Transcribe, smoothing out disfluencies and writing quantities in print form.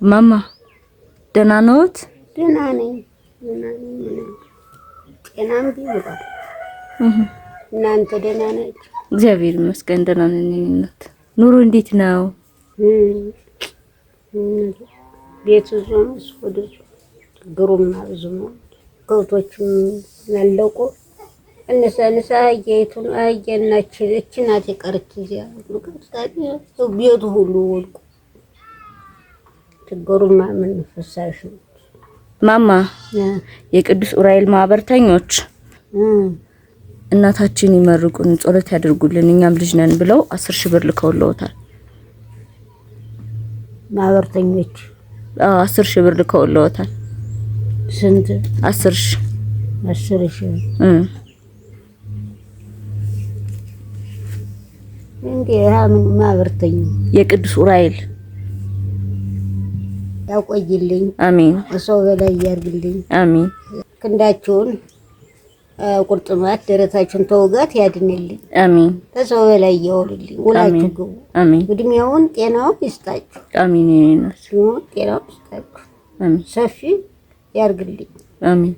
ማማ ደህና ነዎት? ደህና ነኝ። ጤናም ቢሆን እናንተ ደህና ናችሁ? እግዚአብሔር ይመስገን ደህና ነኝ። እናት ኑሮ እንዴት ነው? ቤቱ ዞን ወደ ግሩም ብዙ ነው። ከውቶችም ያለቁ እነሳ ያይቱን አየናችሁ እችናት የቀረች እዚያ ቤቱ ሁሉ ወልቁ ችግሩማ ምን ፈሳሽ ነው። ማማ የቅዱስ ኡራኤል ማህበርተኞች እናታችን ይመርቁን ጸሎት ያድርጉልን እኛም ልጅ ነን ብለው 10,000 ብር ልከውልዎታል። ማህበርተኞች 10,000 ብር ልከውልዎታል። ስንት? 10,000 እንዴ ምን ማህበርተኝ የቅዱስ ኡራኤል ያቆይልኝ። አሜን። ሰው በላይ ያርግልኝ። አሜን። ክንዳችሁን ቁርጥማት ደረታችሁን ተውጋት ያድንልኝ። አሜን። ከሰው በላይ ያውልልኝ። ውላችሁ ግቡ። አሜን። እድሜውን ጤናውን ይስጣችሁ። አሜን። ጤናውን ይስጣችሁ። አሜን። ሰፊ ያርግልኝ። አሜን።